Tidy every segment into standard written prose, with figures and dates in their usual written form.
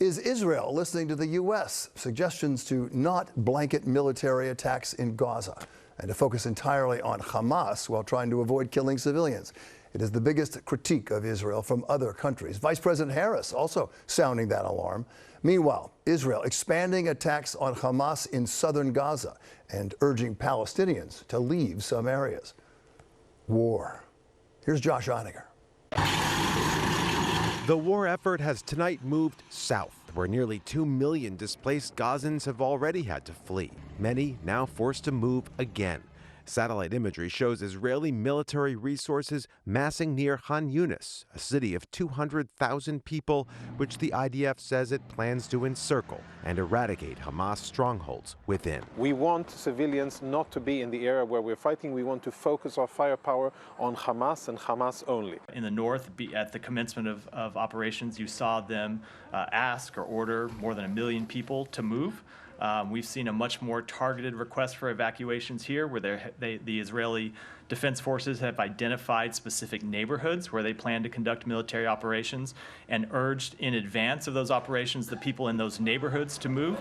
Is Israel listening to the U.S.? Suggestions to not blanket military attacks in Gaza and to focus entirely on Hamas while trying to avoid killing civilians. It is the biggest critique of Israel from other countries. Vice President Harris also sounding that alarm. Meanwhile, Israel expanding attacks on Hamas in southern Gaza and urging Palestinians to leave some areas. War. Here's Josh Einiger. The war effort has tonight moved south, where nearly 2 million displaced Gazans have already had to flee, many now forced to move again. Satellite imagery shows Israeli military resources massing near Khan Yunis, a city of 200,000 people, which the IDF says it plans to encircle and eradicate Hamas strongholds within. We want civilians not to be in the area where we're fighting. We want to focus our firepower on Hamas and Hamas only. In the north, at the commencement of operations, you saw them ask or order more than 1 million people to move. We've seen a much more targeted request for evacuations here, where the Israeli Defense Forces have identified specific neighborhoods where they plan to conduct military operations and urged in advance of those operations the people in those neighborhoods to move.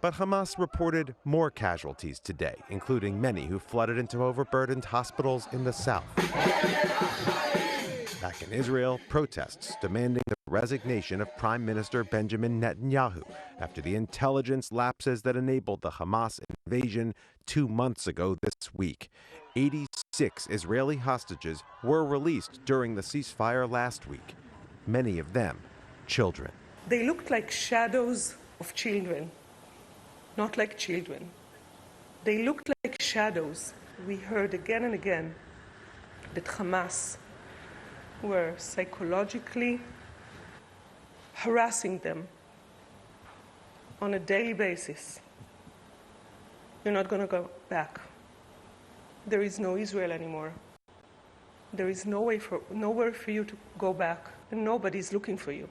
But Hamas reported more casualties today, including many who flooded into overburdened hospitals in the south. Back in Israel, protests demanding the resignation of Prime Minister Benjamin Netanyahu after the intelligence lapses that enabled the Hamas invasion 2 months ago this week. 86 Israeli hostages were released during the ceasefire last week, many of them children. They looked like shadows of children, not like children. They looked like shadows. We heard again and again that Hamas were psychologically harassing them on a daily basis. You're not going to go back. There is no Israel anymore. There is nowhere for you to go back, and nobody's looking for you.